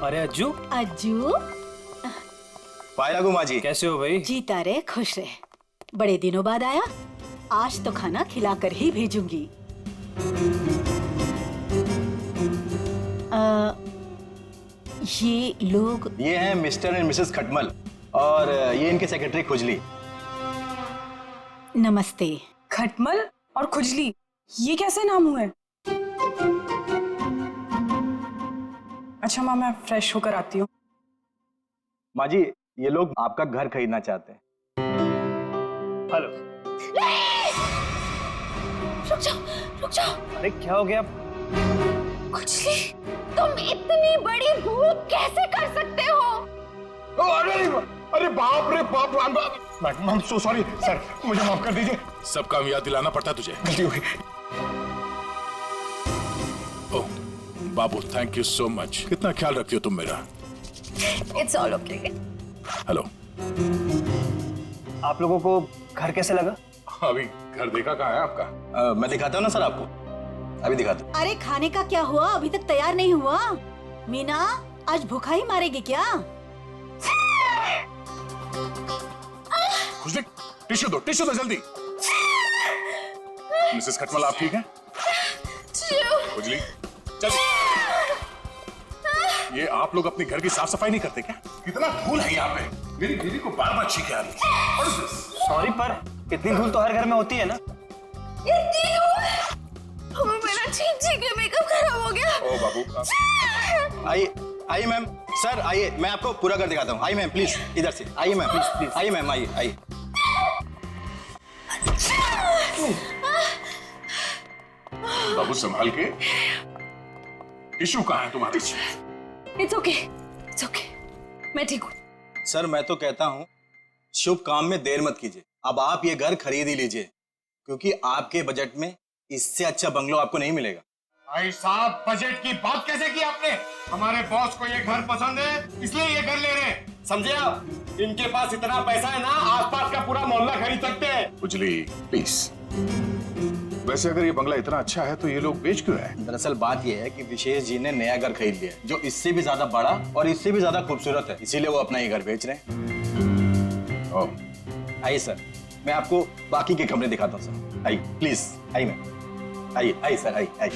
अरे अज्जू, अज्जू, पाया गुमा जी, कैसे हो भाई? जीता रहे खुश रहे। बड़े दिनों बाद आया, आज तो खाना खिलाकर ही भेजूंगी। ये लोग? ये हैं मिस्टर एंड मिसेस खटमल और ये इनके सेक्रेटरी खुजली। नमस्ते। खटमल और खुजली, ये कैसे नाम हुए? अच्छा माँ, मैं फ्रेश होकर आती हूँ। माँ जी, ये लोग आपका घर खरीदना चाहते हैं। हेलो। रुक जाओ, रुक जाओ। अरे क्या हो गया? खुजली, तुम इतनी बड़ी भूख कैसे कर सकते हो? अरे बाप रे बाप, I am so sorry sir, मुझे माफ कर दीजिए। सब काम याद दिलाना पड़ता तुझे। गलती हो गई। ओह बाबू, थैंक यू सो मच। कितना ख्याल रखती हो तुम मेरा। It's all okay. हेलो। आप लोगों को घर कैसे लगा? अभी घर देखा कहाँ है आपका? मैं दिखाता हूँ ना सर आपको, अभी दिखाता हूँ। अरे खाने का क्या हुआ? अभी तक तैयार नहीं हुआ। मीना, आज भूखा ही मारेगी क्या? खुजली, टिश्यू दो जल्दी। मिसेस खटमल, आप ठीक हैं? खुजली, चल। ये आप लोग अपने घर की साफ सफाई नहीं करते क्या? कितना धूल है यहाँ पे। मेरी बीवी को बार बार छींके आ रही है। सॉरी, पर इतनी धूल तो हर घर में होती है ना। मेरा छींक के मेकअप खराब हो गया। ओ बाबू, आइए आइए मैम, सर आइए, मैं आपको पूरा घर दिखाता हूँ। आइए मैम प्लीज, इधर से आइए मैम, प्लीज प्लीज आइए मैम, आइए आइए। बाबू संभाल के। टिश्यू कहाँ है तुम्हारे? इट्स ओके, इट्स ओके, मैं ठीक हूँ। सर मैं तो कहता हूँ शुभ काम में देर मत कीजिए। अब आप ये घर खरीद ही लीजिए, क्योंकि आपके बजट में इससे अच्छा बंगलो आपको नहीं मिलेगा। भाई साहब, बजट की बात कैसे की आपने? हमारे बॉस को ये घर पसंद है, इसलिए ये घर ले रहे हैं, समझे आप? इनके पास इतना पैसा है ना, आसपास का पूरा मोहल्ला खरीद सकते हैं। खुजली प्लीज। वैसे अगर ये बंगला इतना अच्छा है तो ये लोग बेच क्यों रहे हैं? दरअसल बात यह है कि विशेष जी ने नया घर खरीद लिया है, जो इससे भी ज्यादा बड़ा और इससे भी ज्यादा खूबसूरत है, इसीलिए वो अपना ये घर बेच रहे हैं। ओह, आइए सर, मैं आपको बाकी के कमरे दिखाता हूँ सर। आइए प्लीज, आइए मैम, आइए आइए सर, आइए आइए।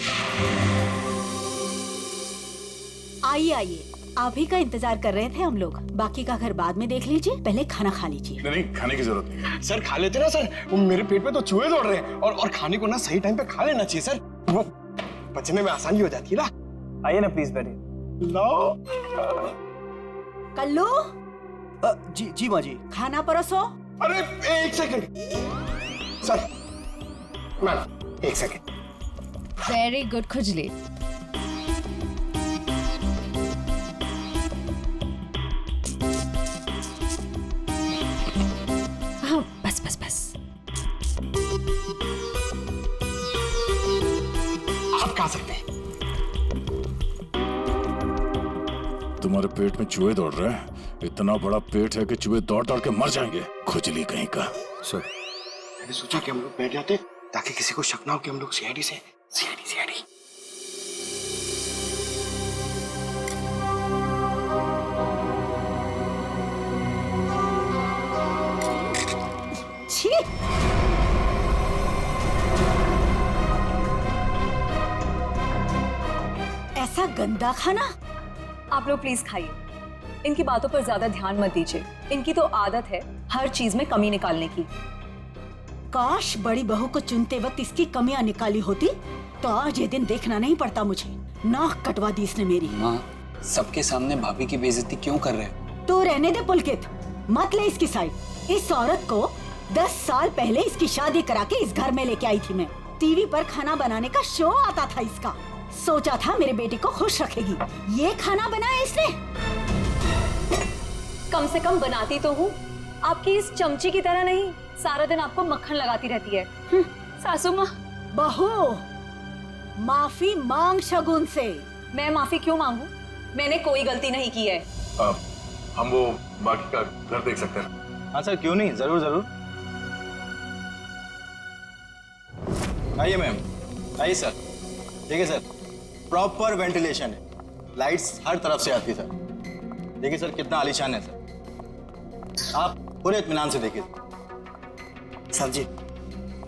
आइए आइए, आप ही का इंतजार कर रहे थे हम लोग। बाकी का घर बाद में देख लीजिए, पहले खाना खा लीजिए। नहीं, खाने की जरूरत नहीं। सर खा लेते ना सर, वो मेरे पेट में तो चूहे दौड़ रहे हैं, और खाने को ना सही टाइम पे खा लेना चाहिए सर, वो पचने में आसानी हो जाती है ना। आइए ना प्लीज, बैठिए। लो कल्लू, जी जी माँ जी। खाना परोसो। अरे एक सेकंड सर, मैम एक सेकंड। वेरी गुड खुजली। हाँ, बस बस बस। आप खा सकते हैं। तुम्हारे पेट में चूहे दौड़ रहे हैं? इतना बड़ा पेट है कि चूहे दौड़ दौड़ के मर जाएंगे। खुजली कहीं का। सर मैंने सोचा कि हम लोग बैठ जाते ताकि किसी को शक ना हो कि हम लोग सीआईडी से। सीआईडी छी! ऐसा गंदा खाना। आप लोग प्लीज खाइए। इनकी बातों पर ज्यादा ध्यान मत दीजिए। इनकी तो आदत है हर चीज में कमी निकालने की। काश बड़ी बहू को चुनते वक्त इसकी कमियां निकाली होती तो आज ये दिन देखना नहीं पड़ता मुझे। नाक कटवा दी इसने मेरी। माँ, सबके सामने भाभी की बेइज्जती क्यों कर रहे हो? तो रहने दे पुलकित, मत ले इसकी साइड। इस औरत को 10 साल पहले इसकी शादी करा के इस घर में लेके आई थी मैं। टीवी पर खाना बनाने का शो आता था इसका। सोचा था मेरे बेटे को खुश रखेगी, ये खाना बनाया इसने। कम से कम बनाती तो हूँ, आपकी इस चमची की तरह नहीं सारा दिन आपको मक्खन लगाती रहती है। सासू माँ। बहू, माफी मांग शगुन से। मैं माफी क्यों मांगू? मैंने कोई गलती नहीं की है। हम वो बाकी का घर देख सकते हैं? हाँ सर, क्यों नहीं, जरूर जरूर। आइए मैम, आइए सर। ठीक है सर, प्रॉपर वेंटिलेशन है, लाइट्स हर तरफ से आती सर। देखिए सर कितना आलीशान है सर, आप पूरे इत्मीनान से देखिए। साहब जी,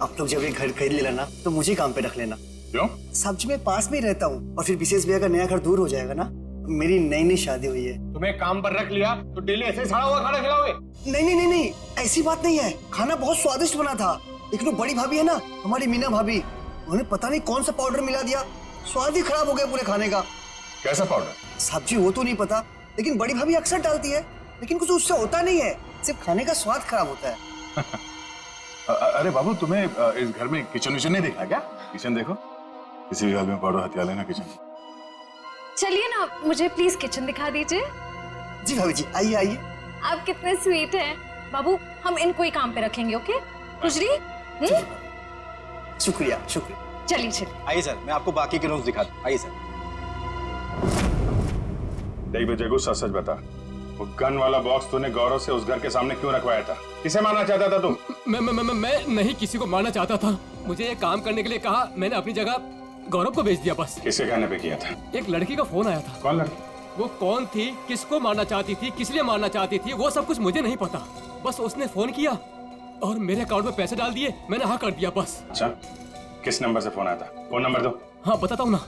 आप लोग जब ये घर खरीद लेना ना तो मुझे काम पे रख लेना। क्यों? साहब जी मैं पास में ही रहता हूँ और फिर विशेष भैया का नया घर दूर हो जाएगा ना। मेरी नई नई शादी हुई है। तुम्हें काम पर रख लिया तो डेली ऐसे ही सड़ा हुआ खाना खिलाओगे? नहीं नहीं नहीं नहीं, ऐसी बात नहीं है। खाना बहुत स्वादिष्ट बना था, लेकिन वो बड़ी भाभी है ना, हमारी मीना भाभी, उन्होंने पता नहीं कौन सा पाउडर मिला दिया, स्वाद ही खराब हो गया पूरे खाने का। कैसा पाउडर? साहब जी वो तो नहीं पता, लेकिन बड़ी भाभी अक्सर डालती है, लेकिन कुछ उससे होता नहीं है, सिर्फ खाने का स्वाद खराब होता है। अरे बाबू, तुम्हें इस घर में किचन विचन नहीं देखा क्या? किचन देखो, किसी भी हाल में पाउडर हथिया लेना किचन। चलिए ना, मुझे प्लीज किचन दिखा दीजिए। जी भाभी जी, आइए आइए। आप कितने स्वीट हैं बाबू, हम इनको ही काम पे रखेंगे। ओके खुजरी? शुक्रिया शुक्रिया। चलिए चलिए। आइए सर, मैं आपको बाकी के रूम्स दिखा दूं। आइए सर। देख बेटे, गुस्सा सच बता, वो गन वाला बॉक्स तूने गौरव से उस घर के सामने क्यों रखवाया था? किसे मारना चाहता था तू? मैं नहीं किसी को मारना चाहता था। मुझे ये काम करने के लिए कहा, मैंने अपनी जगह गौरव को भेज दिया बस। किसके कहने पे किया था? एक लड़की का फोन आया था। कौन लड़की? वो कौन थी, किसको मारना चाहती थी, किस लिए मारना चाहती थी, वो सब कुछ मुझे नहीं पता। बस उसने फोन किया और मेरे अकाउंट में पैसे डाल दिए, मैंने हाँ कर दिया बस। अच्छा, किस नंबर से फोन आया था? फोन नंबर दो। हाँ बताता हूँ ना,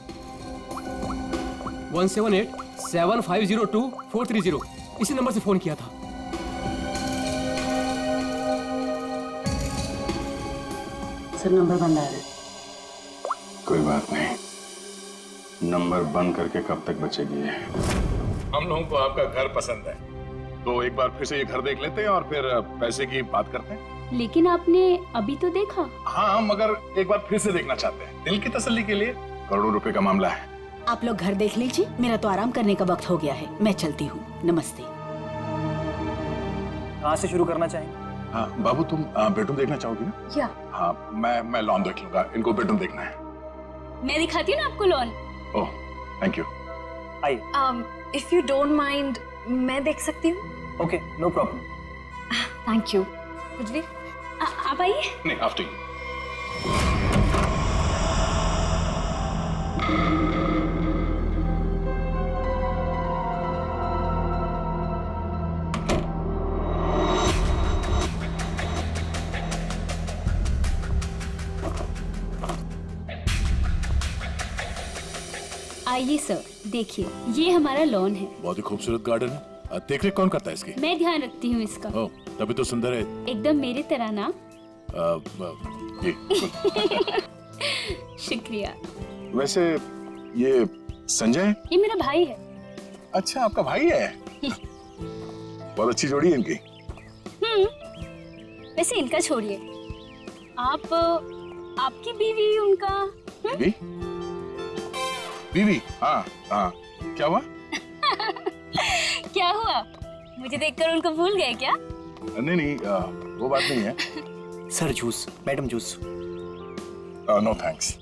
17875024330, इसी नंबर से फोन किया था। सर नंबर बंद आ रहा है। कोई बात नहीं, नंबर बंद करके कब तक बचेगी ये? हम लोगों को आपका घर पसंद है, तो एक बार फिर से ये घर देख लेते हैं और फिर पैसे की बात करते हैं। लेकिन आपने अभी तो देखा। हाँ, मगर एक बार फिर से देखना चाहते हैं, दिल की तसल्ली के लिए। करोड़ों रुपए का मामला है। आप लोग घर देख लीजिए, मेरा तो आराम करने का वक्त हो गया है, मैं चलती हूँ। नमस्ते। कहाँ से शुरू करना चाहेंगे? हाँ बाबू, तुम बेडरूम देखना चाहोगी ना? क्या? हाँ, मैं लॉन देख लूंगा, इनको बेडरूम देखना है। मैं दिखाती हूँ ना आपको लॉन। Oh thank you. आइए। इफ यू डोंट माइंड, मैं देख सकती हूँ? Okay, no problem. Thank you. खुजरी? आप आइए। नहीं, आफ्टर यू। आइए सर, देखिए ये हमारा लॉन है। बहुत ही खूबसूरत गार्डन है। देख रेख कौन करता है इसकी? मैं ध्यान रखती हूँ इसका। ओह, तभी तो सुंदर है। एकदम मेरी तरह ना। ये शुक्रिया। वैसे ये संजय? ये मेरा भाई है। अच्छा, आपका भाई है? बहुत अच्छी जोड़ी है इनकी। वैसे इनका छोड़िए, आप आपकी बीवी उनका। बीवी? बीवी? हाँ हाँ, क्या हुआ? क्या हुआ? मुझे देखकर उनको भूल गए क्या? नहीं नहीं, वो बात नहीं है। Sir juice, madam juice. No thanks.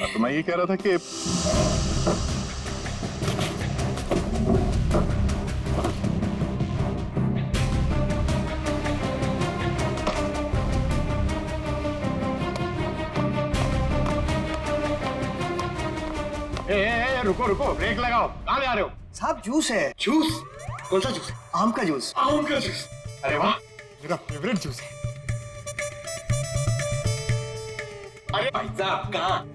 तो मैं ये कह रहा था कि रुको रुको, ब्रेक लगाओ। कहाँ जा रहे हो? साहब जूस है। जूस? कौन सा जूस? आम का जूस। आम का जूस? अरे वाह, मेरा फेवरेट जूस है। अरे भाई साहब, कहाँ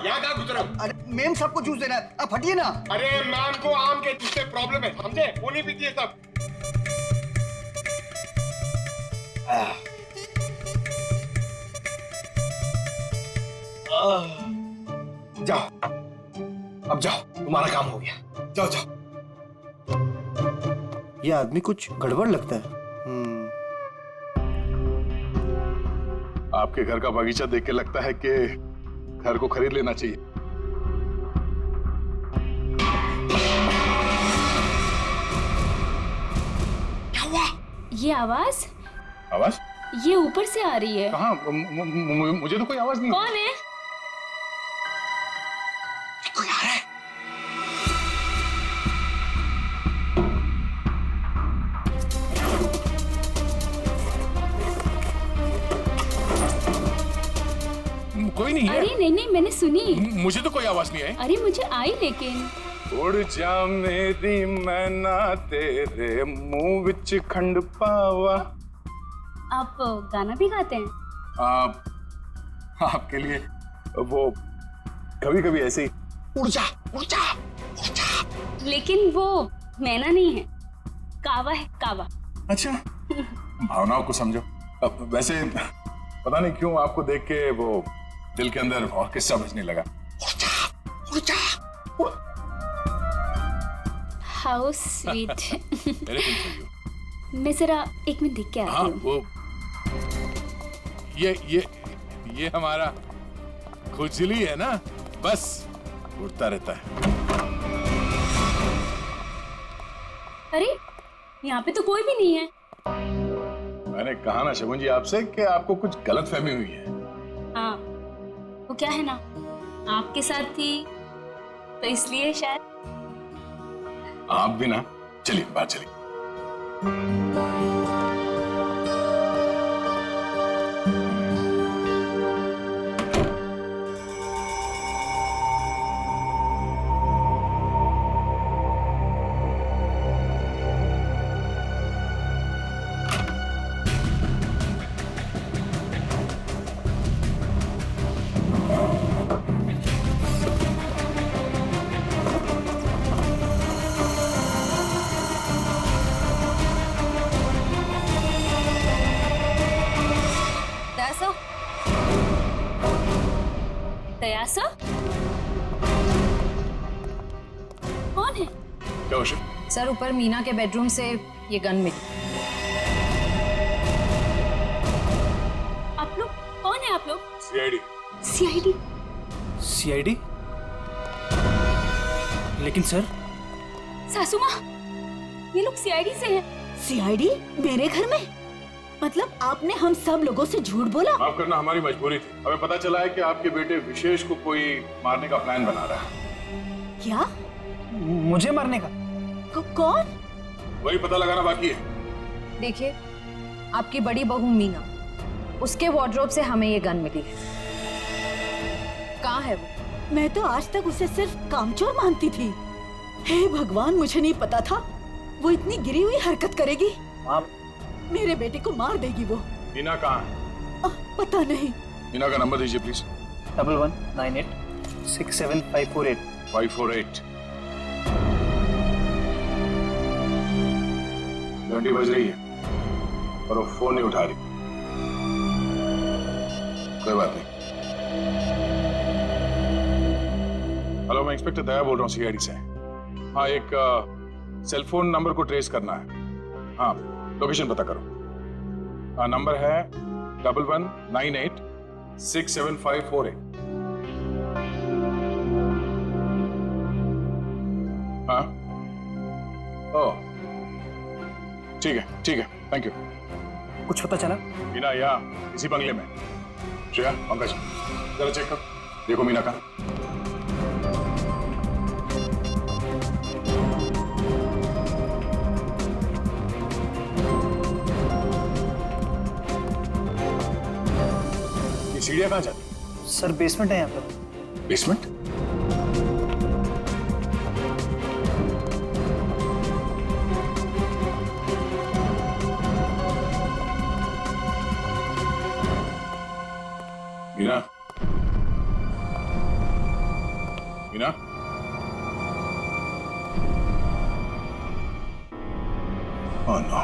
यहाँ कहाँ गुजरे हो? अरे मेम साहब को जूस देना है, आप हटिए ना। अरे मैम को आम के जूस से प्रॉब्लम है, समझे? वो नहीं पीती है सब। जाओ, अब जाओ, तुम्हारा काम हो गया। जाओ जाओ। ये आदमी कुछ गड़बड़ लगता है। आपके घर का बगीचा देख के लगता है कि घर को खरीद लेना चाहिए। क्या हुआ? ये आवाज? आवाज? ये ऊपर से आ रही है। कहाँ? मुझे तो कोई आवाज नहीं। कौन है? कोई आ रहा है। कोई नहीं है। अरे नहीं नहीं, मैंने सुनी। मुझे तो कोई आवाज नहीं आई। अरे मुझे आई, लेकिन उड़ जा मेरी मैना तेरे मुंह विच खंड पावा। आप गाना भी गाते हैं? आपके लिए वो कभी कभी ऐसे ही उड़ जा उड़ जा उड़ जा। लेकिन वो मैना नहीं है, कावा है, कावा। अच्छा, भावनाओं को समझो। अब वैसे पता नहीं क्यों आपको देख के वो दिल के अंदर और किस्सा बजने लगा। उड़ जा उड़ जा। How sweet. Anything for you. मैं जरा 1 मिनट देख के हाँ, आती हूँ। वो ये हमारा खुजली है ना, बस उड़ता रहता है। अरे यहाँ पे तो कोई भी नहीं है। मैंने कहा ना शगुन जी आपसे कि आपको कुछ गलतफहमी हुई है। हाँ, वो क्या है ना, आपके साथ थी तो इसलिए शायद। आप भी ना, चलिए बात चलिए। दयासा कौन है? क्या हुआ? सर, ऊपर मीना के बेडरूम से ये गन मिली। आप लोग कौन है? आप लोग सीआईडी। सीआईडी? सीआईडी? लेकिन सर, सासू माँ, ये लोग सीआईडी से हैं। सीआईडी मेरे घर में? मतलब आपने हम सब लोगों से झूठ बोला? माफ करना, हमारी मजबूरी थी। हमें पता चला है कि आपके बेटे विशेष को कोई मारने का प्लान बना रहा है। क्या? मुझे मारने का? कौन? वही पता लगाना बाकी है। देखिए, आपकी बड़ी बहू मीना, उसके वार्डरोब से हमें ये गन मिली है। कहाँ है वो? मैं तो आज तक उसे सिर्फ कामचोर मानती थी। हे भगवान, मुझे नहीं पता था वो इतनी गिरी हुई हरकत करेगी। आप मेरे बेटे को मार देगी वो। मीना कहाँ है? पता नहीं। मीना का नंबर दीजिए प्लीज। 1198 67548 548। घंटी बज रही है और वो फोन नहीं उठा रही। कोई बात नहीं। हेलो, मैं इंस्पेक्टर दया बोल रहा हूँ सीआईडी से। हाँ, एक सेल फोन नंबर को ट्रेस करना है। हाँ, लोकेशन पता करो। हाँ, नंबर है 1198 67548। हाँ, ओह ठीक है, थैंक यू। कुछ पता चला? मीना यहाँ इसी बंगले में। श्रेया, पंकज, जरा चेक कर, देखो मीना का। ये सीढ़ियाँ कहाँ जाती? सर, बेसमेंट है यहाँ पर। Basement? Meena, Meena, oh no.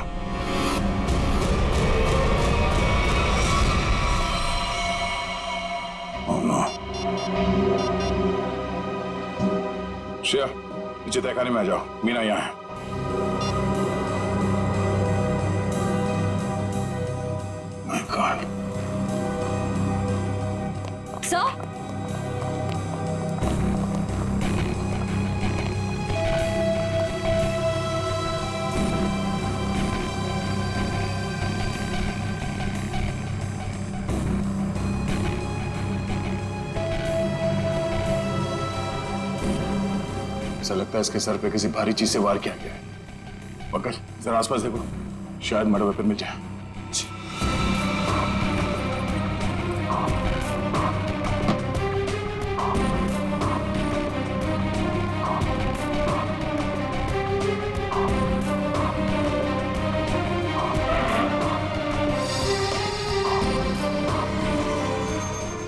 Oh no. Shreya, नीचे तहखाने में आ जाओ, मीना यहाँ है। My God. सर, ऐसा लगता है इसके सर पे किसी भारी चीज से वार किया गया है। पंकज, जरा आसपास देखो, शायद मर्डर वेपन मिल जाए।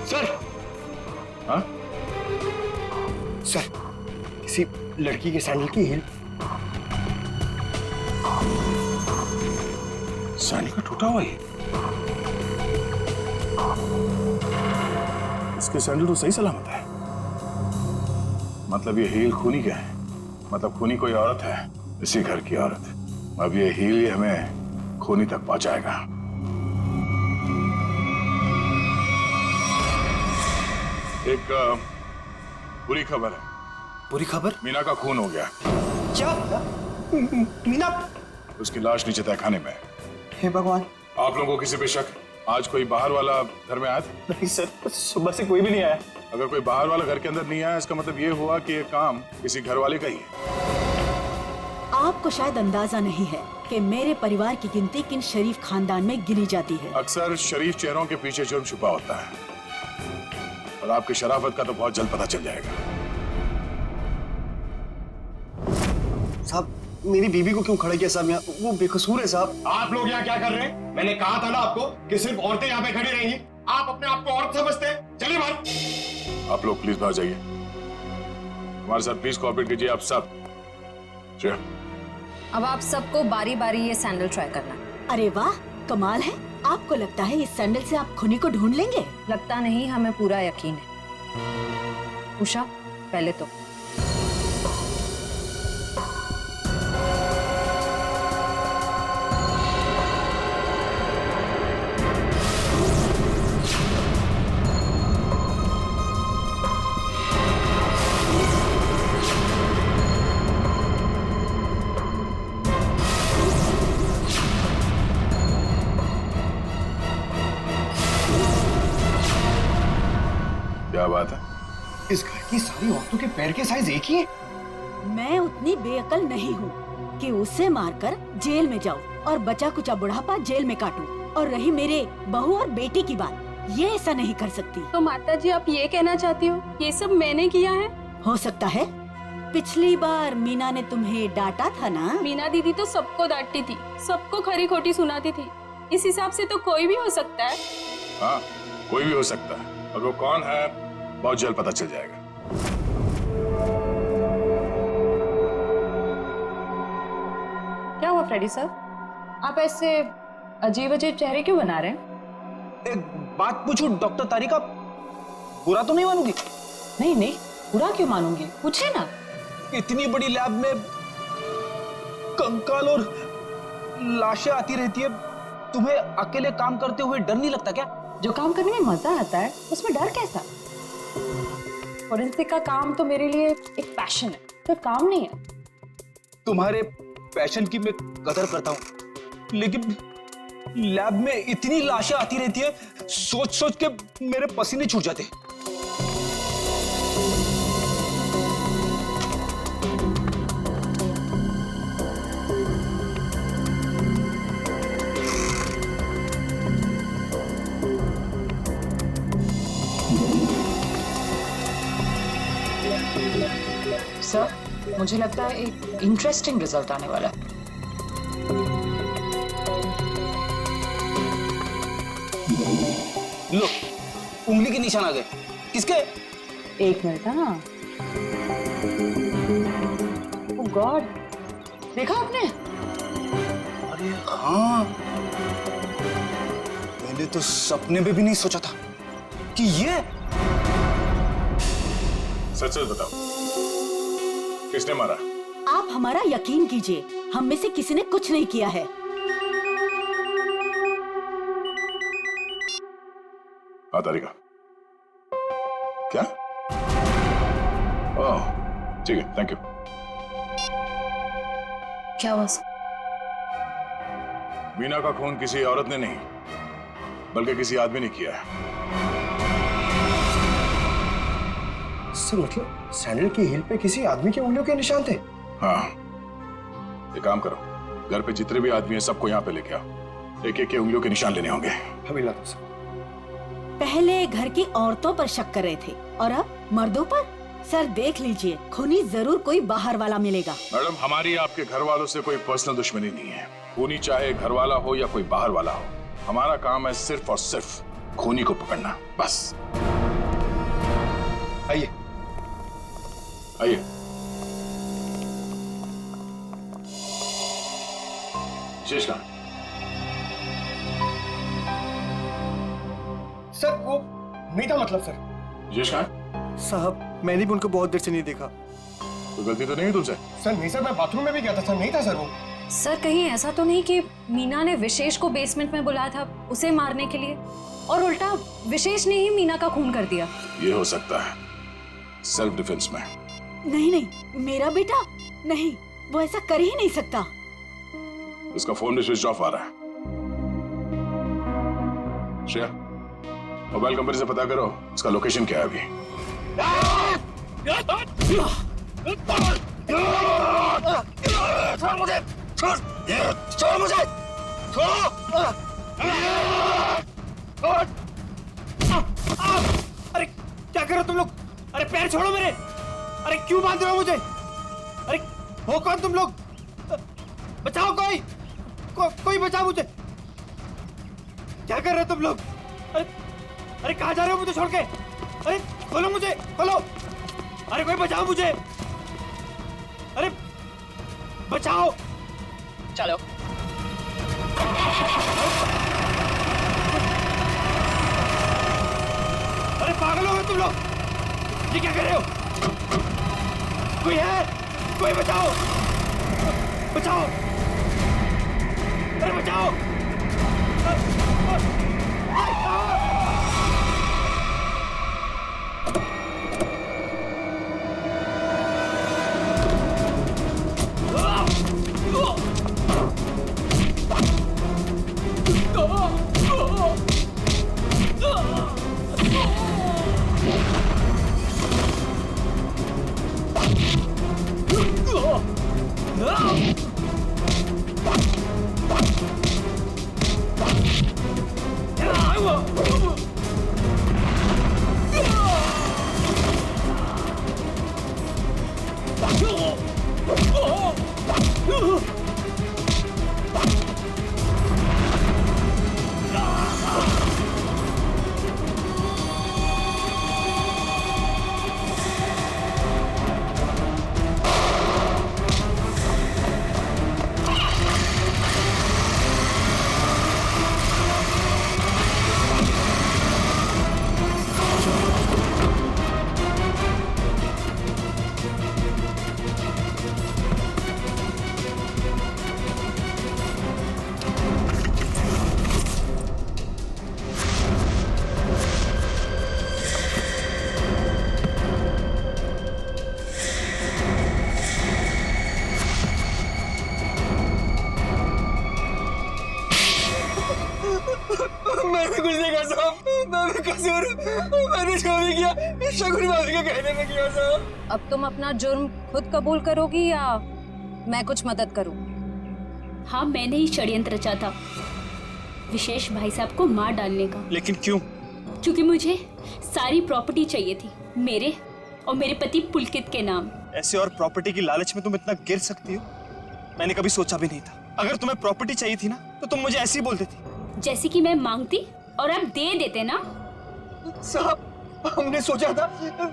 सर। हाँ? सर, किसी लड़की के सैंडल की हील। सैंडल का टूटा हुआ ही। इसके सैंडल तो सही सलामत है। मतलब ये हील खूनी क्या है? मतलब खूनी कोई औरत है, इसी घर की औरत। अब ये हील ही हमें खूनी तक पहुंचाएगा। एक बुरी खबर है। बुरी खबर? मीना का खून हो गया। क्या? मीना? उसकी लाश नीचे तहखाने में है। हे भगवान। आप लोगों को किसी पे शक? आज कोई बाहर वाला घर में आया था? नहीं सर, सुबह से कोई भी नहीं आया। अगर कोई बाहर वाला घर के अंदर नहीं आया, इसका मतलब ये हुआ कि ये काम किसी घर वाले का ही है। आपको शायद अंदाजा नहीं है कि मेरे परिवार की गिनती किन शरीफ खानदान में गिनी जाती है। अक्सर शरीफ चेहरों के पीछे जुर्म छुपा होता है, और आपकी शराफत का तो बहुत जल्द पता चल जाएगा। साहब, मेरी बीवी को क्यों खड़ा किया साहब यहाँ? वो बेकसूर है साहब। आप लोग यहाँ क्या कर रहे हैं? मैंने कहा था ना आपको कि सिर्फ औरतें यहाँ पे खड़ी रहेंगी। आप अपने आप को औरत समझते हैं। चलिए बाहर। आप लोग प्लीज बाहर जाइए। हमारे साथ प्लीज कोऑपरेट कीजिए आप सब। श्रेया, अब आप सबको बारी बारी ये सैंडल ट्राई करना है। अरे वाह, कमाल है। आपको लगता है इस सैंडल से आप खूनी को ढूंढ लेंगे? लगता नहीं, हमें पूरा यकीन है। उषा, पहले तो क्या बात है? इस घर की सारी औरतों के पैर के साइज एक ही है। मैं उतनी बेअकल नहीं हूँ कि उसे मारकर जेल में जाऊँ और बचा कुचा बुढ़ापा जेल में काटूं। और रही मेरे बहू और बेटी की बात, ये ऐसा नहीं कर सकती। तो माता जी आप ये कहना चाहती हो ये सब मैंने किया है? हो सकता है। पिछली बार मीना ने तुम्हें डांटा था ना? मीना दीदी तो सबको डांटती थी, सबको खरी खोटी सुनाती थी। इस हिसाब से तो कोई भी हो सकता है। हाँ, कोई भी हो सकता है, और वो कौन है बहुत जल्द पता चल जाएगा। क्या हुआ फ्रेडी सर? आप ऐसे अजीब अजीब चेहरे क्यों बना रहे हैं? एक बात पूछूं डॉक्टर तारिका, बुरा तो नहीं मानूंगी? नहीं नहीं, बुरा क्यों मानूंगी, पूछे ना। इतनी बड़ी लैब में कंकाल और लाशें आती रहती है, तुम्हें अकेले काम करते हुए डर नहीं लगता क्या? जो काम करने में मजा आता है उसमें डर कैसा? फोरेंसिक का काम तो मेरे लिए एक पैशन है, तो काम नहीं है। तुम्हारे पैशन की मैं कदर करता हूँ, लेकिन लैब में इतनी लाशें आती रहती है, सोच सोच के मेरे पसीने छूट जाते। सर, मुझे लगता है एक इंटरेस्टिंग रिजल्ट आने वाला है। लो, उंगली के निशान आ गए। किसके? एक मिनट। हाँ, ओह गॉड, देखा आपने? अरे हाँ, मैंने तो सपने में भी नहीं सोचा था कि ये। सच सच बताओ, किसने मारा? आप हमारा यकीन कीजिए, हम में से किसी ने कुछ नहीं किया है। हाँ तारिका, क्या? ओह ठीक है, थैंक यू। क्या हुआ? मीना का खून किसी औरत ने नहीं, बल्कि किसी आदमी ने किया है। इससे मतलब सैंडल की हील पे किसी आदमी की उंगलियों के निशान थे। हाँ, एक काम करो, घर पे जितने भी आदमी हैं सबको यहाँ पे लेके आओ। एक एक के उंगलियों के निशान लेने होंगे। अभी लाता हूं सर। पहले घर की औरतों पर शक कर रहे थे और अब मर्दों पर। सर देख लीजिए, खूनी जरूर कोई बाहर वाला मिलेगा। मैडम, हमारी आपके घर वालों से कोई पर्सनल दुश्मनी नहीं है। खूनी चाहे घर वाला हो या कोई बाहर वाला हो, हमारा काम है सिर्फ और सिर्फ खूनी को पकड़ना, बस। आइए आइए। विशेष कहाँ? सर वो नहीं था मतलब सर। विशेष कहाँ है? साहब मैंने भी उनको बहुत देर से नहीं देखा। कोई गलती तो नहीं है तुमसे? सर नहीं सर, मैं बाथरूम में भी गया था सर, नहीं था सर वो। सर कहीं ऐसा तो नहीं कि मीना ने विशेष को बेसमेंट में बुलाया था उसे मारने के लिए और उल्टा विशेष ने ही मीना का खून कर दिया? ये हो सकता है, सेल्फ डिफेंस में। नहीं नहीं, मेरा बेटा नहीं, वो ऐसा कर ही नहीं सकता। इसका फोन भी स्विच ऑफ आ रहा है। श्रेया, मोबाइल कंपनी से पता करो इसका लोकेशन क्या है अभी। छोड़ मुझे, छोड़ मुझे, छोड़। अरे क्या कर रहे हो तुम लोग? अरे पैर छोड़ो मेरे। अरे क्यों बांध रहे हो मुझे? अरे हो कौन तुम लोग? बचाओ कोई, कोई बचाओ मुझे। क्या कर रहे हो तुम लोग? अरे कहाँ जा रहे हो मुझे छोड़ के? अरे खोलो मुझे, खोलो। अरे कोई बचाओ मुझे। अरे बचाओ। चलो अरे पागल हो गए तुम लोग? ये क्या कर रहे हो? कोई है? कोई बचाओ, बचाओ। अरे बचाओ। मैंने कुछ नहीं कहा साहब, मैं कसूर, मैंने जो भी किया शगुन भाभी के कहने में किया साहब। अब तुम अपना जुर्म खुद कबूल करोगी या मैं कुछ मदद करूं? हाँ, मैंने ही षड्यंत्र रचा था विशेष भाई साहब को मार डालने का। लेकिन क्यों? क्योंकि मुझे सारी प्रॉपर्टी चाहिए थी, मेरे और मेरे पति पुलकित के नाम। ऐसे और प्रॉपर्टी की लालच में तुम इतना गिर सकती हो? मैंने कभी सोचा भी नहीं था। अगर तुम्हें प्रॉपर्टी चाहिए थी ना तो तुम मुझे ऐसे ही बोल देती। जैसे कि मैं मांगती और आप दे देते ना। साहब हमने सोचा था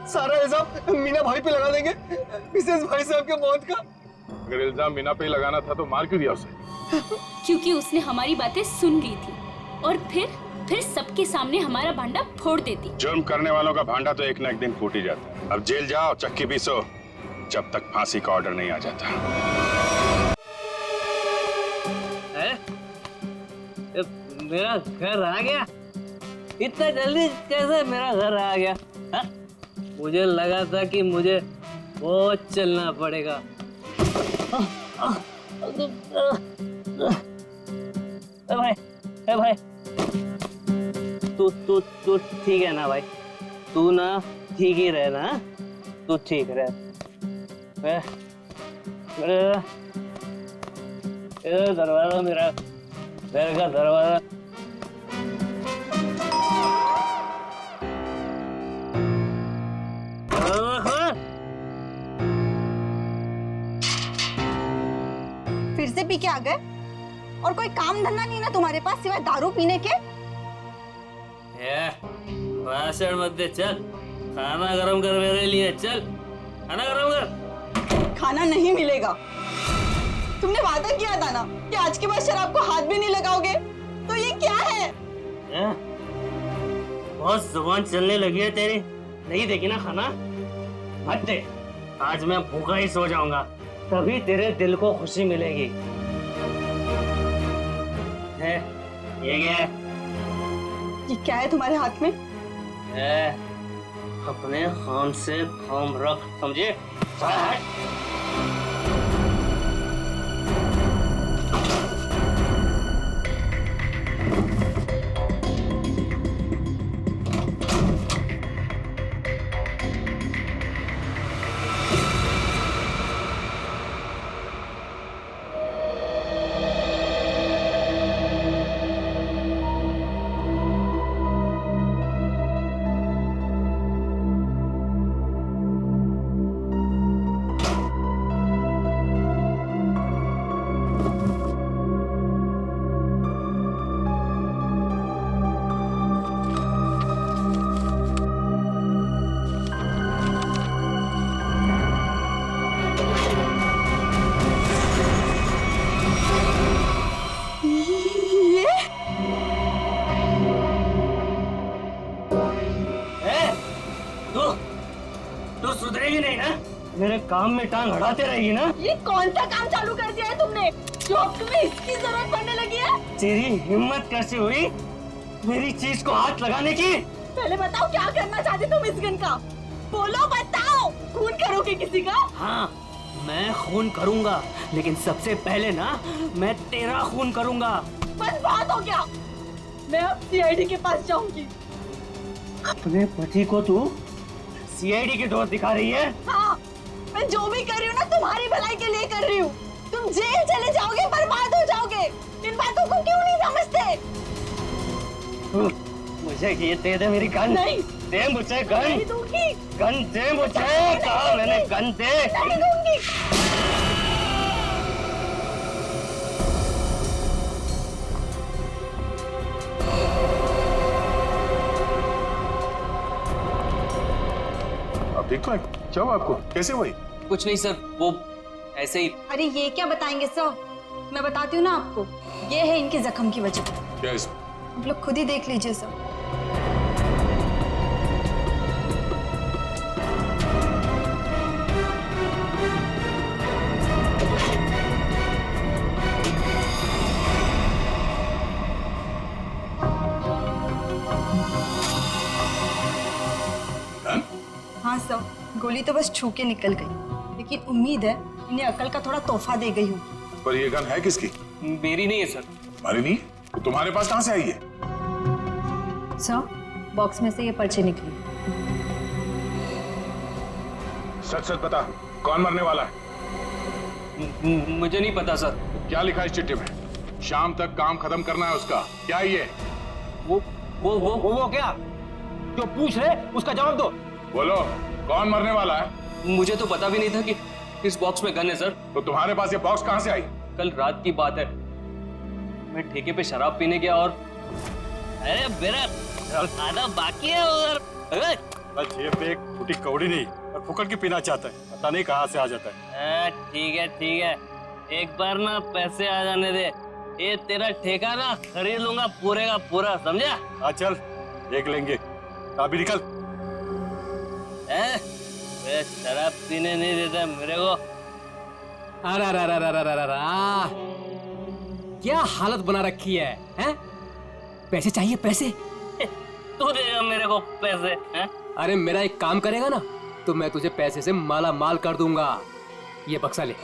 सारा इल्जाम मीना भाई पे लगा देंगे, मिसेस भाई साहब के मौत का। अगर इल्जाम मीना पे ही लगाना था तो मार क्यों दिया उसे? क्योंकि उसने हमारी बातें सुन ली थी और फिर सबके सामने हमारा भांडा फोड़ देती। जुर्म करने वालों का भांडा तो एक न एक दिन फूट ही जाता है। अब जेल जाओ, चक्की पीसो, जब तक फांसी का ऑर्डर नहीं आ जाता। मेरा घर आ गया? इतना जल्दी कैसे मेरा घर आ गया? हा? मुझे लगा था कि मुझे बहुत चलना पड़ेगा। भाई तू ठीक है ना भाई? तू ना ठीक ही रहे ना? तू ठीक रहे। दरवाजा मेरा घर का दरवाजा फिर से पी के आ गए? और कोई काम धंधा नहीं ना तुम्हारे पास सिवाय दारू पीने के? भाषण मत दे, चल खाना गरम कर मेरे लिए, चल खाना गरम कर। खाना नहीं मिलेगा। तुमने वादा किया था ना कि आज के बाद शराब को हाथ भी नहीं लगाओगे, तो ये क्या है? बहुत जुबान चलने लगी है तेरी, नहीं देगी ना खाना? हट दे, आज मैं भूखा ही सो जाऊंगा, तभी तेरे दिल को खुशी मिलेगी। है ये क्या है? ये क्या है तुम्हारे हाथ में? अपने काम से काम रख, समझे? सुधरेगी नहीं ना? मेरे काम में टांग अड़ाते रहेगी ना? ये कौन सा काम चालू कर दिया है तुमने जो अब तुम्हें इसकी जरूरत पड़ने लगी है? तेरी हिम्मत कैसे हुई मेरी चीज को हाथ लगाने की? पहले बताओ क्या करना चाहते तुम इस गन का? बोलो, बताओ। खून करोगे किसी का? हाँ, मैं खून करूंगा, लेकिन सबसे पहले ना मैं तेरा खून करूंगा। बस बात हो गया, मैं अब सीआईडी के पास जाऊंगी। अपने पति को तू सीआईडी की डोर दिखा रही है? हाँ, मैं जो भी कर रही हूँ ना तुम्हारी भलाई के लिए कर रही हूँ। तुम जेल चले जाओगे, बर्बाद हो जाओगे। इन बातों को क्यों नहीं समझते? मुझे ये दे दे मेरी गन। नहीं दे मुझे गन। नहीं दूंगी। गन दे मुझे, कहा मैंने गन दे। नहीं दूंगी। अब ठीक तो है? क्या हुआ आपको? कैसे हुई? कुछ नहीं सर, वो ऐसे ही। अरे ये क्या बताएंगे सर, मैं बताती हूँ ना आपको। ये है इनके जख्म की वजह। क्या इसमें? आप लोग खुद ही देख लीजिए सर। हाँ सर, गोली तो बस छू के निकल गई, लेकिन उम्मीद है इन्हें अकल का थोड़ा तोहफा दे गई हूँ। पर ये गन है किसकी? मेरी नहीं है सर। तुम्हारी नहीं? तो तुम्हारे पास कहाँ से आई है? सर, बॉक्स में से ये पर्ची निकली। सच सच बता, कौन मरने वाला है? मुझे नहीं पता सर। क्या लिखा है इस चिट्ठी में? शाम तक काम खत्म करना है उसका। क्या ये? वो क्या जो पूछ रहे उसका जवाब दो। बोलो, कौन मरने वाला है? मुझे तो पता भी नहीं था कि इस बॉक्स में गन है सर। तो तुम्हारे पास ये बॉक्स कहाँ से आई? कल रात की बात है, मैं ठेके पे शराब पीने गया और अरे मेरा खाना बाकी है उधर। बस जेब में एक फूटी कौड़ी नहीं और फुकट की पीना चाहता है, पता नहीं कहाँ से आ जाता है। ठीक है ठीक है, एक बार ना पैसे आ जाने दे, ये तेरा ठेका ना खरीद लूंगा पूरे का पूरा, समझा? हाँ चल देख लेंगे, अभी निकल। शराब पीने नहीं देता मेरे को। अरे क्या हालत बना रखी है, हैं? पैसे चाहिए, पैसे? तू देगा मेरे को पैसे, हैं? अरे मेरा एक काम करेगा ना तो मैं तुझे पैसे से माला माल कर दूंगा। ये बक्सा ले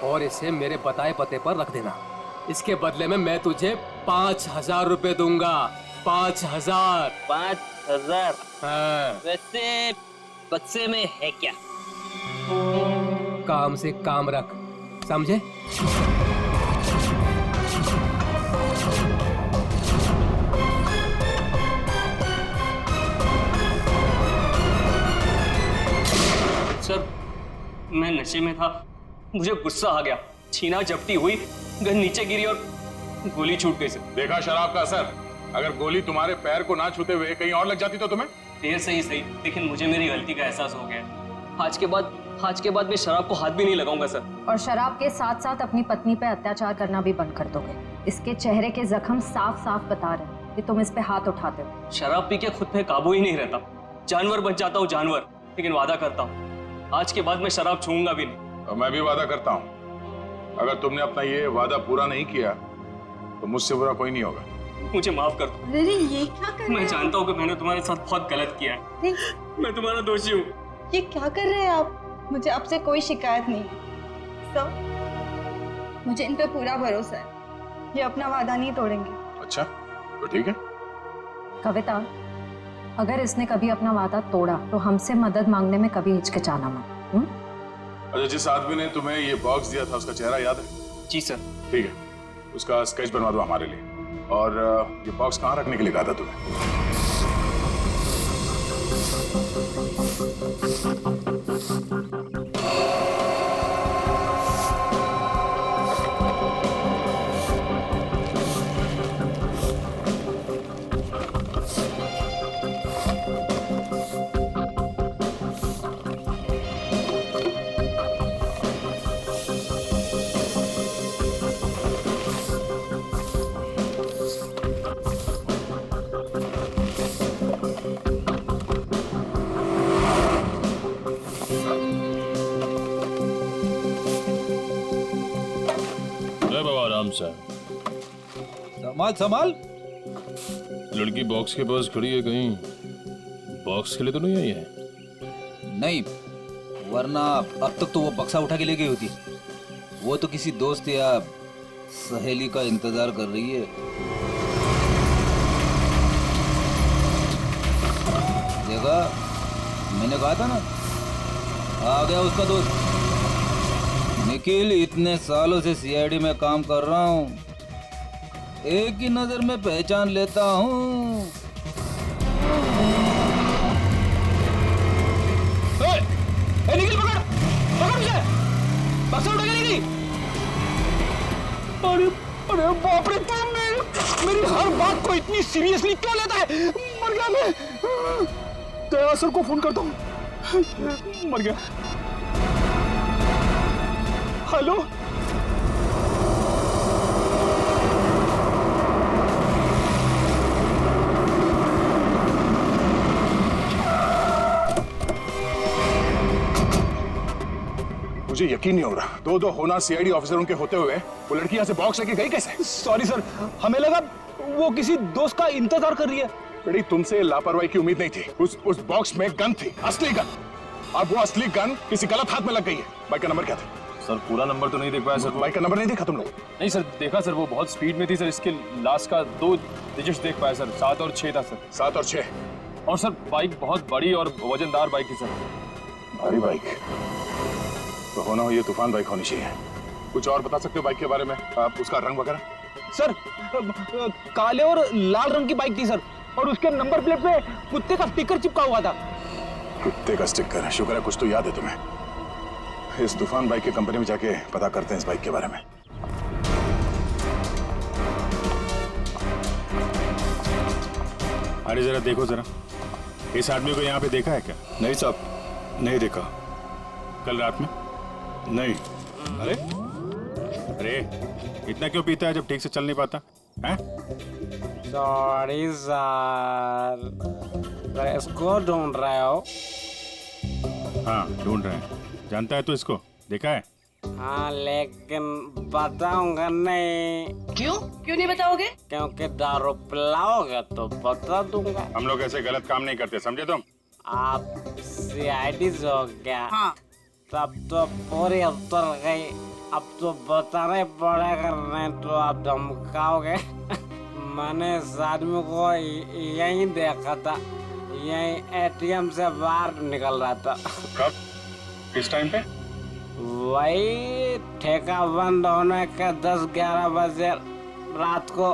और इसे मेरे बताए पते पर रख देना। इसके बदले में मैं तुझे 5,000 रुपए दूंगा। 5,000। 5,000? हाँ। वैसे बक्से में है क्या? काम से काम रख, समझे? सर, मैं नशे में था, मुझे गुस्सा आ गया, छीना झपटी हुई, गन नीचे गिरी और गोली छूट गई सर। देखा शराब का असर? अगर गोली तुम्हारे पैर को ना छूते हुए कहीं और लग जाती तो तुम्हें देर से ही सही, लेकिन मुझे मेरी गलती का एहसास हो गया है। आज के बाद मैं शराब को हाथ भी नहीं लगाऊंगा सर। और शराब के साथ साथ अपनी पत्नी पे अत्याचार करना भी बंद कर दोगे। इसके चेहरे के जख्म साफ साफ बता रहे हैं कि तुम इस पे हाथ उठाते हो। शराब पी के खुद पे काबू ही नहीं रहता, जानवर बन जाता हूँ जानवर। लेकिन वादा करता हूँ आज के बाद मैं शराब छूऊंगा भी नहीं। और मैं भी वादा करता हूँ, अगर तुमने अपना ये वादा पूरा नहीं किया तो मुझसे बुरा कोई नहीं होगा। मुझे माफ कर दो। अरे ये क्या कर रहे मैं हैं जानता हूँ कि मैंने तुम्हारे साथ बहुत गलत किया है। मैं तुम्हारा दोषी हूँ। ये क्या कर रहे हैं आप? मुझे आपसे कोई शिकायत नहीं है सर, मुझे इन पे पूरा भरोसा है, ये अपना वादा नहीं तोड़ेंगे। अच्छा तो ठीक है। कविता, अगर इसने कभी अपना वादा तोड़ा तो हमसे मदद मांगने में कभी हिचकिचाना मत। अच्छा, जिस आदमी ने तुम्हें ये बॉक्स दिया था उसका चेहरा याद है? जी सर। ठीक है, उसका स्केच बनवा दो हमारे लिए। और ये बॉक्स कहाँ रखने के लिए कहा था तुम्हें? संभाल संभाल। लड़की बॉक्स के पास खड़ी है, कहीं बॉक्स के लिए तो नहीं आई है? नहीं, वरना अब तक तो वो बक्सा उठा के ले गई होती। वो तो किसी दोस्त या सहेली का इंतजार कर रही है। देखा, मैंने कहा था ना, आ गया उसका दोस्त निखिल। इतने सालों से सीआईडी में काम कर रहा हूँ, एक ही नजर में पहचान लेता हूँ। निखिल पकड़ पकड़ मुझे, बक्सा उठा के ले गई। अरे अरे बाप रे, तुम मेरी हर बात को इतनी सीरियसली क्यों लेता है? मर गया मैं। दया सर को फोन करता हूँ। मर गया। हेलो, मुझे यकीन नहीं हो रहा, दो होना सीआईडी ऑफिसरों के होते हुए वो लड़की यहाँ से बॉक्स लेके गई कैसे? सॉरी सर, हमें लगा वो किसी दोस्त का इंतजार कर रही है। बेटी, तुमसे लापरवाही की उम्मीद नहीं थी। उस बॉक्स में गन थी, असली गन। अब वो असली गन किसी गलत हाथ में लग गई है। बाइक का नंबर क्या था? सर पूरा नंबर तो नहीं देख पाया सर। बाइक का नंबर नहीं देखा तुम लोग? नहीं सर, देखा सर, वो बहुत स्पीड में थी सर। इसके लास्ट का 2 डिजिट्स देख पाया सर, 7 और 6 था सर। 7 और 6। और सर बाइक बहुत बड़ी और वजनदार बाइक थी सर। भारी बाइक तो होना हो, ये तूफान बाइक होनी चाहिए। कुछ और बता सकते हो बाइक के बारे में? आप उसका रंग वगैरह? सर काले और लाल रंग की बाइक थी सर, और उसके नंबर प्लेट पे कुत्ते का स्टिकर चिपका हुआ था। कुत्ते का स्टिकर? शुक्र है कुछ तो याद है तुम्हें। इस तूफान बाइक की कंपनी में जाके पता करते हैं इस बाइक के बारे में। अरे जरा देखो जरा, इस आदमी को यहाँ पे देखा है क्या? नहीं साहब, नहीं देखा। कल रात में? नहीं। अरे अरे इतना क्यों पीता है जब ठीक से चल नहीं पाता है? सॉरी सर, इसको ढूंढ रहे हो? हाँ ढूंढ रहे हैं। जानता है तू इसको? देखा है? हाँ, लेकिन बताऊंगा नहीं। क्यों क्यों नहीं बताओगे? क्योंकि दारू पिलाओगे तो बता दूंगा। हम लोग ऐसे गलत काम नहीं करते, समझे तुम? आप सीआईडी हो गया। हाँ। तब तो पूरी उतर गई। अब तो बताना पड़ेगा, नहीं तो आप धमकाओगे। मैंने इस आदमी को यहीं देखा था, यहीं एटीएम से बाहर निकल रहा था। कब? किस टाइम पे? वही ठेका बंद होने के 10-11 बजे रात को।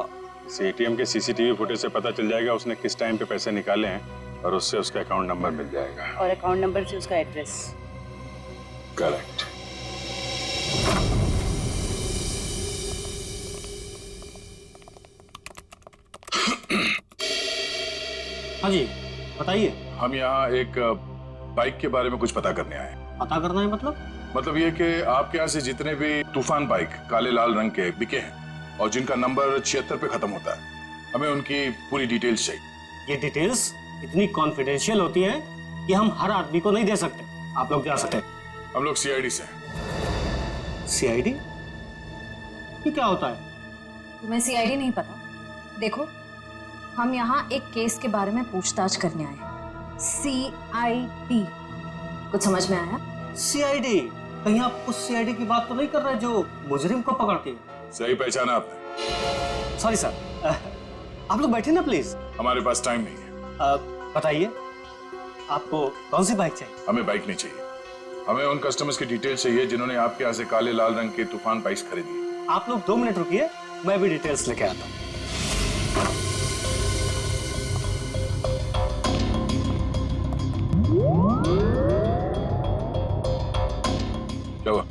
इस एटीएम के सीसीटीवी फुटेज से पता चल जाएगा उसने किस टाइम पे पैसे निकाले हैं, और उससे उसका अकाउंट नंबर मिल जाएगा। और अकाउंट नंबर से उसका एड्रेस। करेक्ट। हाँ जी बताइए। हम यहाँ एक बाइक के बारे में कुछ पता करने आए हैं। पता करना है मतलब ये कि आपके यहाँ से जितने भी तूफान बाइक काले लाल रंग के बिके हैं और जिनका नंबर 76 पे खत्म होता है, हमें उनकी पूरी डिटेल्स चाहिए। ये डिटेल्स इतनी कॉन्फिडेंशियल होती हैं कि हम हर आदमी को नहीं दे सकते। आप लोग जा सकते हैं। हम लोग सीआईडी से हैं। सीआईडी? ये क्या होता है? तुम्हें सीआईडी नहीं पता? देखो, हम यहाँ एक केस के बारे में पूछताछ करने आए हैं। सीआईडी, कुछ समझ में आया? सीआईडी? कहीं आप उस सीआईडी की बात तो नहीं कर रहे जो मुजरिम को पकड़ती है? सही पहचाना आपने। सॉरी सर, आप लोग बैठे ना प्लीज। हमारे पास टाइम नहीं है। बताइए, आपको कौन सी बाइक चाहिए? हमें बाइक नहीं चाहिए, हमें उन कस्टमर्स की डिटेल्स चाहिए जिन्होंने आपके यहाँ से काले लाल रंग के तूफान बाइक्स खरीदी। आप लोग 2 मिनट रुकिए, मैं भी डिटेल्स लेके आता हूँ। क्या हुआ?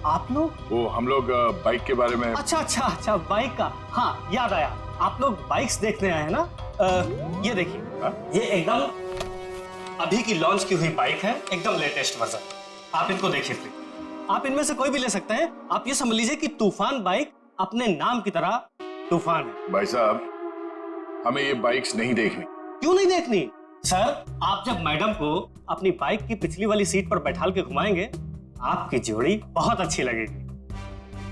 आप लोग? वो हम लोग बाइक के बारे में। अच्छा, बाइक का। हाँ, याद आया। आप लोग बाइक्स देखने आए हैं ना? ये देखिए, ये एकदम अभी की लॉन्च की हुई बाइक है, एकदम लेटेस्ट वर्जन। आप इनको देखिए प्लीज। आप इनमें से कोई भी ले सकते हैं। आप ये समझ लीजिए कि तूफान बाइक अपने नाम की तरह तूफान है। भाई साहब, हमें ये बाइक्स नहीं देखनी। क्यों नहीं देखनी? सर, आप जब मैडम को अपनी बाइक की पिछली वाली सीट पर बैठाल के घुमाएंगे, आपकी जोड़ी बहुत अच्छी लगेगी।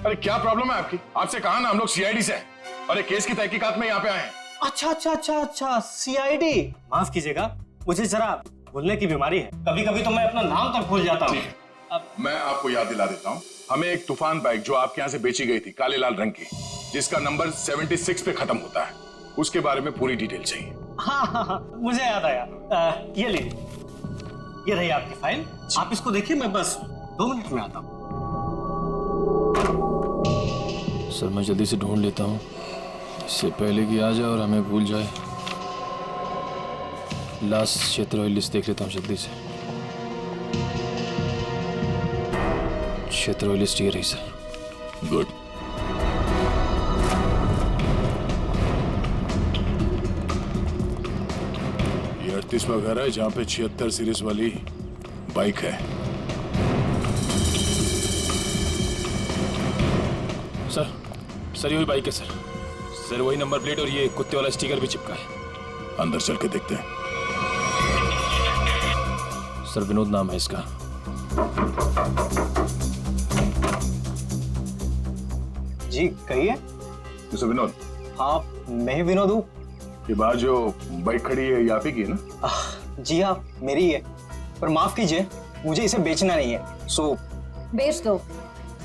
अरे क्या प्रॉब्लम है आपकी? आपसे कहा ना हम लोग सीआईडी से हैं और एक केस की तहकीकात में यहाँ पे आए हैं। अच्छा, सीआईडी। माफ कीजिएगा, मुझे जरा भूलने की बीमारी है। कभी कभी तो मैं अपना नाम तक भूल जाता हूँ। मैं आपको याद दिला देता हूँ। हमें एक तूफान बाइक जो आपके यहाँ से बेची गई थी काले लाल रंग की, जिसका नंबर 76 पे खत्म होता है, उसके बारे में पूरी डिटेल चाहिए। हाँ, मुझे याद आया। ये लीजिए, ये रही आपकी फाइल। आप इसको देखिए, मैं बस 2 मिनट में आता हूँ। सर, मैं जल्दी से ढूंढ लेता हूँ, इससे पहले कि आ जाए और हमें भूल जाए। लास्ट क्षेत्र लिस्ट देख लेता हूँ जल्दी से। क्षेत्र लिस्ट ये रही सर। गुड। ये 38वां घर है जहाँ पे 76 सीरीज वाली बाइक है। सर ये वही बाइक है सर, वही नंबर प्लेट और ये कुत्ते वाला स्टिकर भी चिपका है। अंदर चल के देखते हैं। सर, विनोद नाम है इसका। जी कहिए। मिस्टर विनोद? हाँ, मैं ही विनोद हूँ। ये बाहर जो बाइक खड़ी है, ये आप ही की है ना? जी हाँ, मेरी ही है, पर माफ कीजिए, मुझे इसे बेचना नहीं है। सो बेच दो,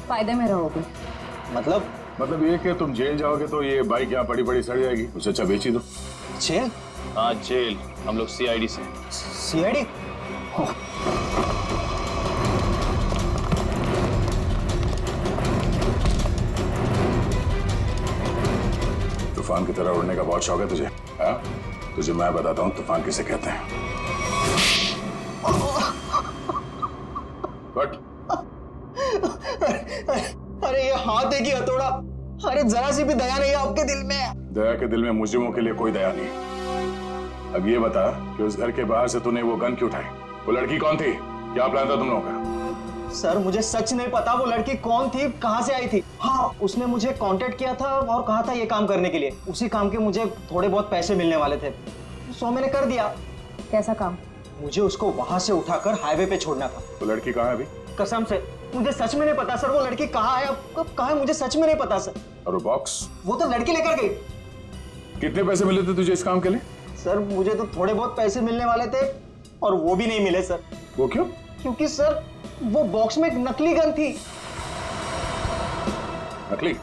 फायदे में रहोगे। मतलब ये कि तुम जेल जाओगे तो ये बाइक यहाँ पड़ी पड़ी सड़ जाएगी, उससे अच्छा बेच ही दो। जेल? हाँ जेल, हम लोग सीआईडी से। सीआईडी? तूफान की तरह उड़ने का बहुत शौक है तुझे? हाँ, तुझे मैं बताता हूँ तूफान किसे कहते हैं। कट। अरे ये हाथ है कि हथौड़ा? अरे जरा सी भी दया नहीं है आपके दिल में? दया के दिल में मुजरिमों के लिए कोई दया नहीं। अब ये बता कि उस घर के बाहर से तूने वो गन क्यों उठाई? वो लड़की कौन थी? क्या प्लान था तुम लोगों का? सर, मुझे सच नहीं पता वो लड़की कौन थी, कहाँ से आई थी। हाँ, उसने मुझे कांटेक्ट किया था और कहा था ये काम करने के लिए। उसी काम के मुझे थोड़े बहुत पैसे मिलने वाले थे, सो मैंने कर दिया। कैसा काम? मुझे उसको वहां से उठाकर हाईवे पे छोड़ना था। वो लड़की कहाँ है अभी? कसम से मुझे सच में नहीं पता सर, वो लड़की कहाँ है, अब कब कहाँ है, मुझे सच में नहीं पता सर। और वो बॉक्स? वो तो लड़की लेकर गई। कितने पैसे मिले थे तुझे इस काम के लिए? सर, मुझे तो थोड़े बहुत पैसे मिलने वाले थे और वो भी नहीं मिले सर। वो क्यों? क्योंकि सर वो बॉक्स में एक नकली गन थी। नकली?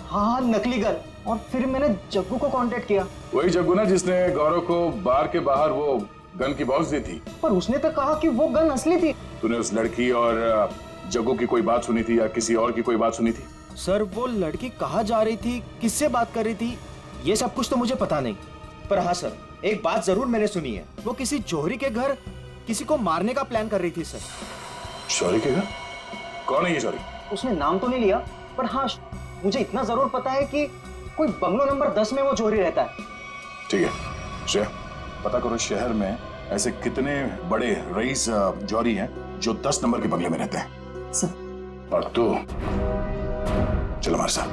हाँ, नकली गन। और फिर मैंने जग्गू को कांटेक्ट किया। वही जग्गू ना जिसने गौरव को बार के बाहर वो गन की बॉक्स दी थी? पर उसने तो कहा कि वो गन असली थी। तूने उस लड़की और जग्गू की कोई बात सुनी थी या किसी और की कोई बात सुनी थी? सर, वो लड़की कहाँ जा रही थी, किससे बात कर रही थी, ये सब कुछ तो मुझे पता नहीं। पर हाँ सर, एक बात जरूर मैंने सुनी है, वो किसी जौहरी के घर किसी को मारने का प्लान कर रही थी सर। जौहरी के घर? कौन है ये जौहरी? उसने नाम तो नहीं लिया, पर हाँ मुझे इतना जरूर पता है कि कोई बंगलो नंबर 10 में वो जौहरी रहता है। ठीक है श्रेया, पता करो शहर में ऐसे कितने बड़े रईस जौहरी हैं जो 10 नंबर के बंगले में रहते हैं। सर। और तू चलो हमारे साथ।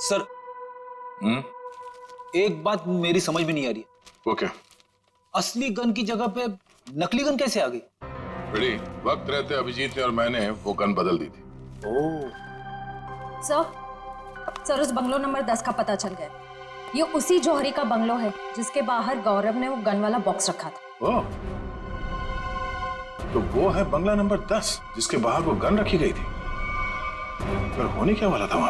सर एक बात मेरी समझ में नहीं आ रही है। ओके। असली गन की जगह पे नकली गन कैसे आ गई? रेडी, वक्त रहते अभिजीत ने और मैंने वो गन बदल दी थी। सर उस बंगलो नंबर 10 का पता चल गया। ये उसी जौहरी का बंगलो है जिसके बाहर गौरव ने वो गन वाला बॉक्स रखा था। ओह, तो वो है बंगला नंबर 10 जिसके बाहर वो गन रखी गई थी। पर होने क्या वाला था वहां?